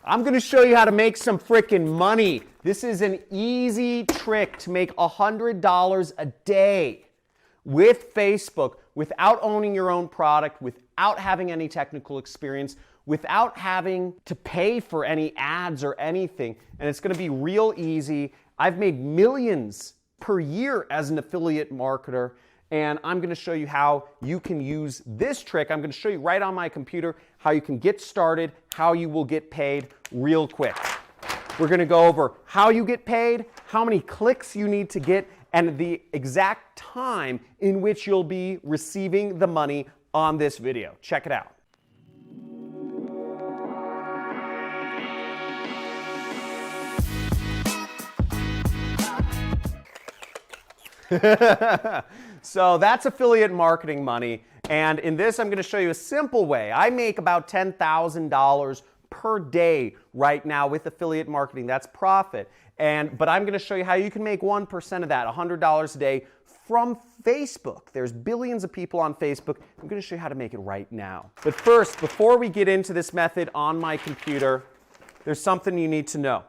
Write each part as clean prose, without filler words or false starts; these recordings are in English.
I'm going to show you how to make some freaking money. This is an easy trick to make $100 a day with Facebook without owning your own product, without having any technical experience, without having to pay for any ads or anything. And it's going to be real easy. I've made millions per year as an affiliate marketer, and I'm going to show you how you can use this trick. I'm going to show you right on my computer how you can get started, how you will get paid real quick. We're going to go over how you get paid, how many clicks you need to get, and the exact time in which you'll be receiving the money on this video. Check it out. So that's affiliate marketing money, and in this I'm going to show you a simple way. I make about $10,000 per day right now with affiliate marketing. That's profit. But I'm going to show you how you can make 1% of that, $100 a day from Facebook. There's billions of people on Facebook. I'm going to show you how to make it right now. But first, before we get into this method on my computer, there's something you need to know.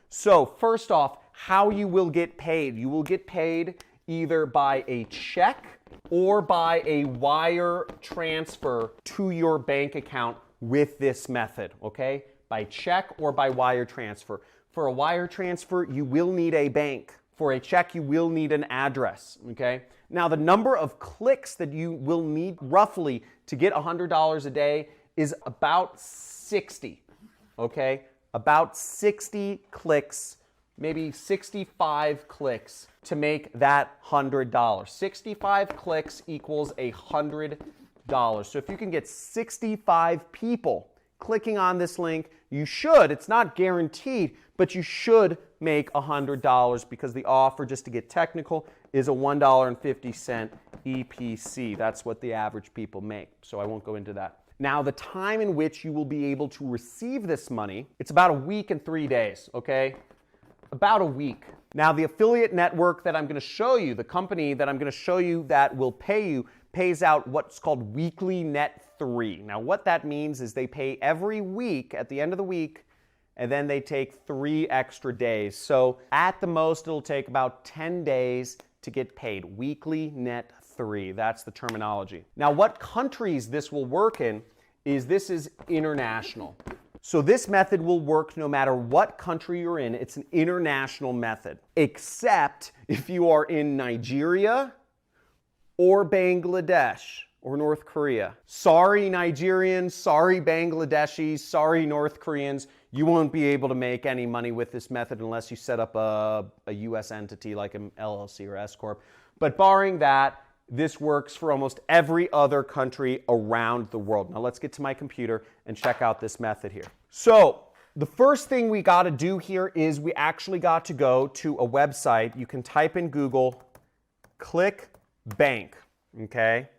So first off, how you will get paid. You will get paid either by a check or by a wire transfer to your bank account with this method, okay? By check or by wire transfer. For a wire transfer, you will need a bank. For a check, you will need an address, okay? Now, the number of clicks that you will need roughly to get $100 a day is about 60, okay? About 60 clicks, maybe 65 clicks to make that $100. 65 clicks equals $100. So if you can get 65 people clicking on this link, you should, it's not guaranteed, but you should make $100 because the offer, just to get technical, is a $1.50 EPC. That's what the average people make, so I won't go into that. Now, the time in which you will be able to receive this money, it's about a week and 3 days, okay? About a week. Now, the affiliate network that I'm going to show you, the company that I'm going to show you that will pay you, pays out what's called weekly net 3. Now, what that means is they pay every week at the end of the week, and then they take 3 extra days. So at the most, it'll take about 10 days to get paid. Weekly net 3. That's the terminology. Now, what countries this will work in is this is international. So this method will work no matter what country you're in. It's an international method, except if you are in Nigeria or Bangladesh or North Korea. Sorry, Nigerians, sorry, Bangladeshis, sorry, North Koreans. You won't be able to make any money with this method unless you set up a U.S. entity like an LLC or S Corp. But barring that, this works for almost every other country around the world. Now let's get to my computer and check out this method here. So the first thing we got to do here is we actually got to go to a website. You can type in Google, ClickBank, okay?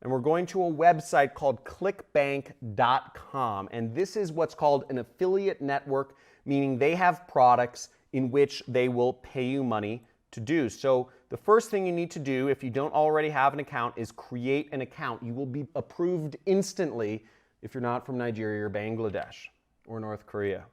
And we're going to a website called clickbank.com. And this is what's called an affiliate network, meaning they have products in which they will pay you money to do. So the first thing you need to do, if you don't already have an account, is create an account. You will be approved instantly if you're not from Nigeria or Bangladesh or North Korea.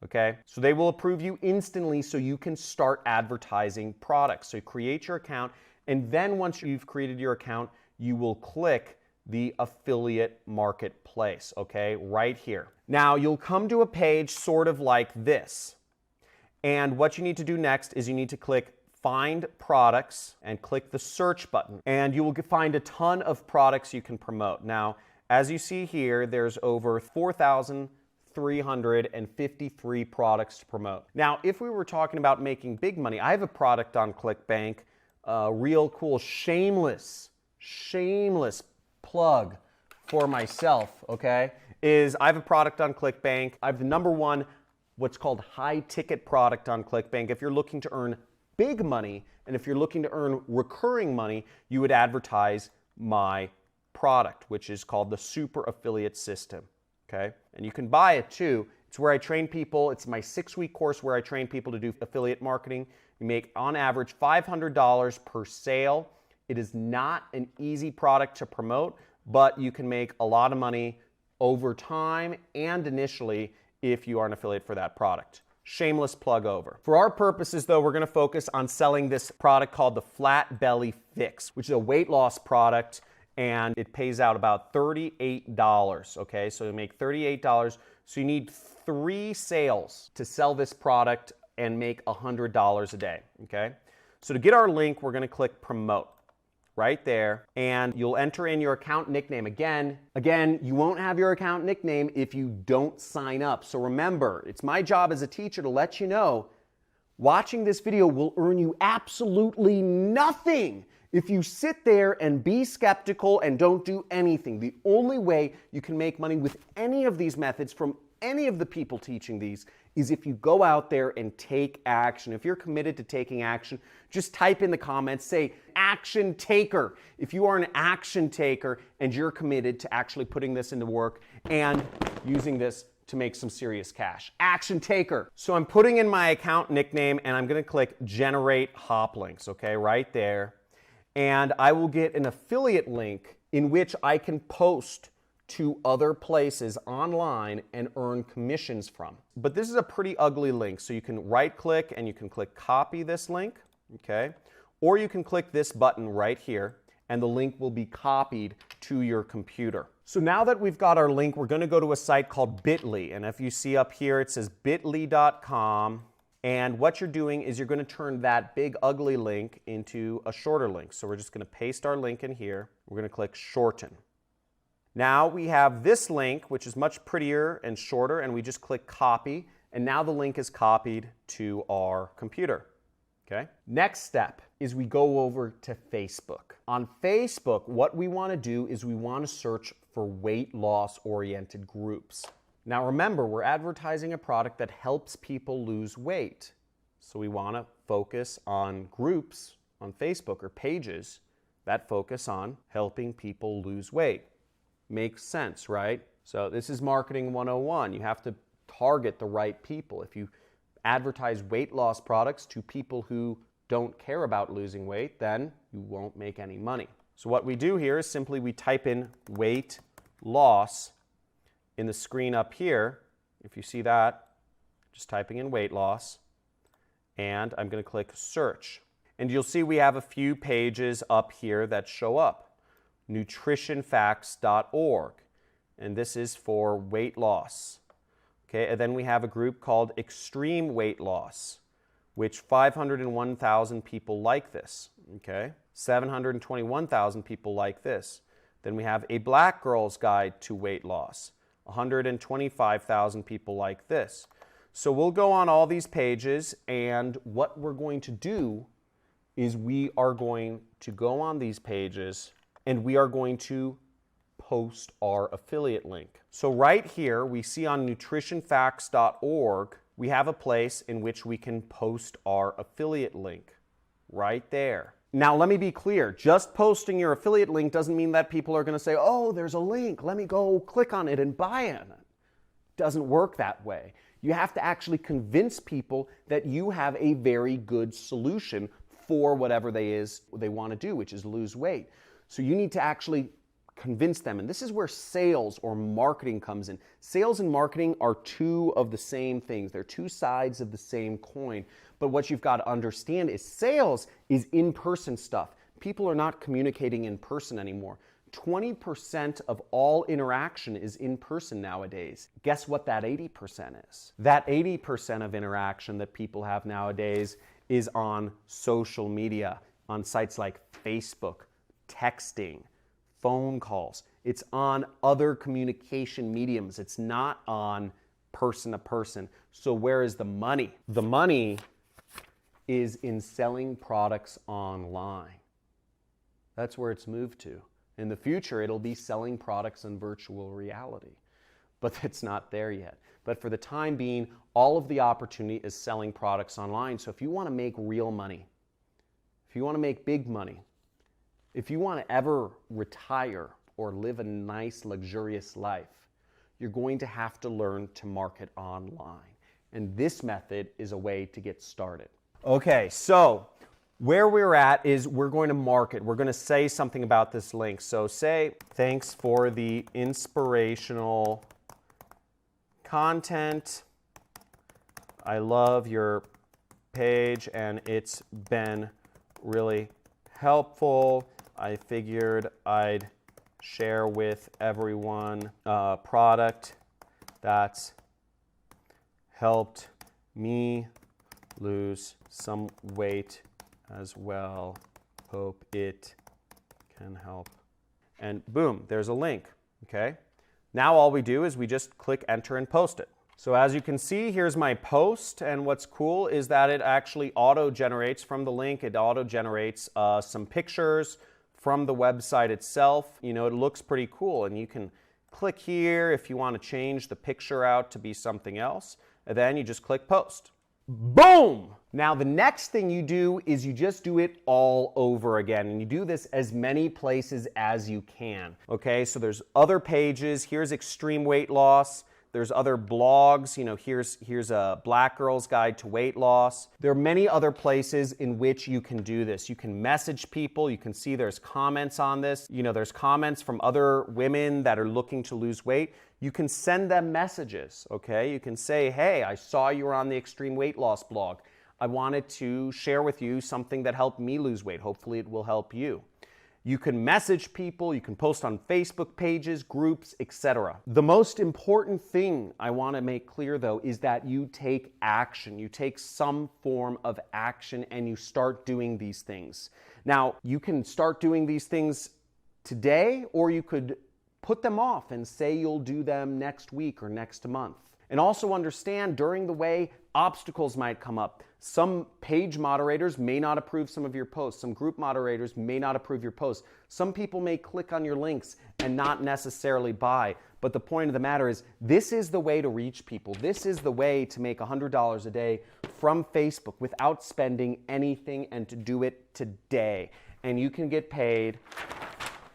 Okay? So they will approve you instantly so you can start advertising products. So you create your account, and then once you've created your account, you will click the affiliate marketplace, okay? Right here. Now, you'll come to a page sort of like this. And what you need to do next is you need to click Find Products and click the search button. And you will find a ton of products you can promote. Now, as you see here, there's over 4,353 products to promote. Now, if we were talking about making big money, I have a product on ClickBank, real cool, shameless plug for myself, okay, is I have a product on ClickBank. I have the #1 what's called high ticket product on ClickBank. If you're looking to earn big money and if you're looking to earn recurring money, you would advertise my product, which is called the Super Affiliate System, okay? And you can buy it too. It's where I train people. It's my 6-week course where I train people to do affiliate marketing. You make on average $500 per sale. It is not an easy product to promote, but you can make a lot of money over time and initially if you are an affiliate for that product. Shameless plug over. For our purposes though, we're gonna focus on selling this product called the Flat Belly Fix, which is a weight loss product, and it pays out about $38, okay? So you make $38, so you need 3 sales to sell this product and make $100 a day, okay? So to get our link, we're gonna click promote right there, and you'll enter in your account nickname. Again, you won't have your account nickname if you don't sign up. So remember, it's my job as a teacher to let you know, watching this video will earn you absolutely nothing if you sit there and be skeptical and don't do anything. The only way you can make money with any of these methods from any of the people teaching these is if you go out there and take action. If you're committed to taking action, just type in the comments, say action taker. If you are an action taker and you're committed to actually putting this into work and using this to make some serious cash. Action taker. So I'm putting in my account nickname and I'm gonna click generate hop links, okay, right there. And I will get an affiliate link in which I can post to other places online and earn commissions from. But this is a pretty ugly link, so you can right click and you can click copy this link, okay? Or you can click this button right here and the link will be copied to your computer. So now that we've got our link, we're gonna go to a site called Bitly, and if you see up here it says bit.ly.com, and what you're doing is you're gonna turn that big ugly link into a shorter link. So we're just gonna paste our link in here, we're gonna click shorten. Now we have this link, which is much prettier and shorter, and we just click copy, and now the link is copied to our computer, okay? Next step is we go over to Facebook. On Facebook, what we want to do is we want to search for weight loss oriented groups. Now remember, we're advertising a product that helps people lose weight. So we want to focus on groups on Facebook or pages that focus on helping people lose weight. Makes sense, right? So this is marketing 101. You have to target the right people. If you advertise weight loss products to people who don't care about losing weight, then you won't make any money. So what we do here is simply we type in weight loss in the screen up here. If you see that, just typing in weight loss, and I'm going to click search. And you'll see we have a few pages up here that show up. nutritionfacts.org, and this is for weight loss. Okay, and then we have a group called Extreme Weight Loss, which 501,000 people like this. Okay, 721,000 people like this. Then we have A Black Girl's Guide to Weight Loss. 125,000 people like this. So we'll go on all these pages, and what we're going to do is we are going to go on these pages and we are going to post our affiliate link. So right here, we see on nutritionfacts.org, we have a place in which we can post our affiliate link right there. Now, let me be clear. Just posting your affiliate link doesn't mean that people are going to say, oh, there's a link, let me go click on it and buy it. It doesn't work that way. You have to actually convince people that you have a very good solution for whatever they want to do, which is lose weight. So you need to actually convince them. And this is where sales or marketing comes in. Sales and marketing are two of the same things. They're two sides of the same coin. But what you've got to understand is sales is in-person stuff. People are not communicating in person anymore. 20% of all interaction is in person nowadays. Guess what that 80% is? That 80% of interaction that people have nowadays is on social media, on sites like Facebook, texting, phone calls. It's on other communication mediums. It's not on person to person. So where is the money? The money is in selling products online. That's where it's moved to. In the future, it'll be selling products in virtual reality, but it's not there yet. But for the time being, all of the opportunity is selling products online. So if you want to make real money, if you want to make big money, if you want to ever retire or live a nice, luxurious life, you're going to have to learn to market online. And this method is a way to get started. Okay, so where we're at is we're going to market. We're going to say something about this link. So say, thanks for the inspirational content. I love your page and it's been really helpful. I figured I'd share with everyone a product that's helped me lose some weight as well. Hope it can help. And boom, there's a link, okay? Now all we do is we just click enter and post it. So as you can see, here's my post, and what's cool is that it actually auto-generates from the link. It auto-generates some pictures from the website itself. You know, it looks pretty cool, and you can click here if you want to change the picture out to be something else, and then you just click post. Boom! Now the next thing you do is you just do it all over again, and you do this as many places as you can. Okay, so there's other pages. Here's extreme weight loss. There's other blogs, you know, here's a Black Girl's Guide to Weight Loss. There are many other places in which you can do this. You can message people. You can see there's comments on this. You know, there's comments from other women that are looking to lose weight. You can send them messages, okay? You can say, hey, I saw you were on the Extreme Weight Loss blog. I wanted to share with you something that helped me lose weight. Hopefully it will help you. You can message people, you can post on Facebook pages, groups, etc. The most important thing I want to make clear though is that you take action. You take some form of action and you start doing these things. Now, you can start doing these things today, or you could put them off and say you'll do them next week or next month. And also understand during the way, obstacles might come up. Some page moderators may not approve some of your posts. Some group moderators may not approve your posts. Some people may click on your links and not necessarily buy. But the point of the matter is, this is the way to reach people. This is the way to make $100 a day from Facebook without spending anything, and to do it today. And you can get paid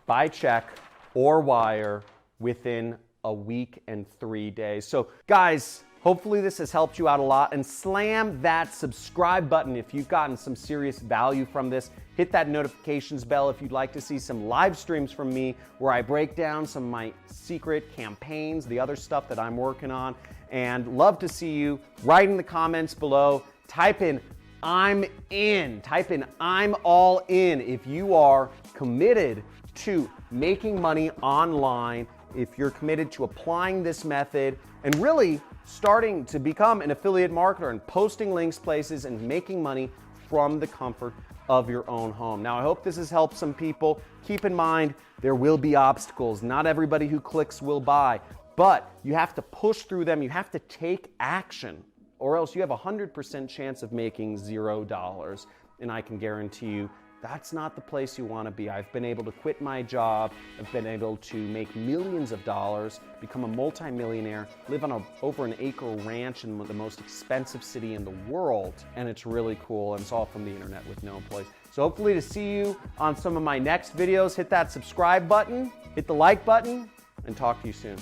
by check or wire within a week and 3 days. So guys, hopefully this has helped you out a lot, and slam that subscribe button if you've gotten some serious value from this. Hit that notifications bell if you'd like to see some live streams from me where I break down some of my secret campaigns, the other stuff that I'm working on, and love to see you. Write in the comments below, type in I'm in, type in I'm all in if you are committed to making money online, if you're committed to applying this method and really starting to become an affiliate marketer and posting links places and making money from the comfort of your own home. Now, I hope this has helped some people. Keep in mind, there will be obstacles. Not everybody who clicks will buy, but you have to push through them. You have to take action, or else you have a 100% chance of making $0. And I can guarantee you, that's not the place you want to be. I've been able to quit my job. I've been able to make millions of dollars, become a multimillionaire, live on over an acre ranch in the most expensive city in the world. And it's really cool. And it's all from the internet with no employees. So hopefully to see you on some of my next videos. Hit that subscribe button, hit the like button, and talk to you soon.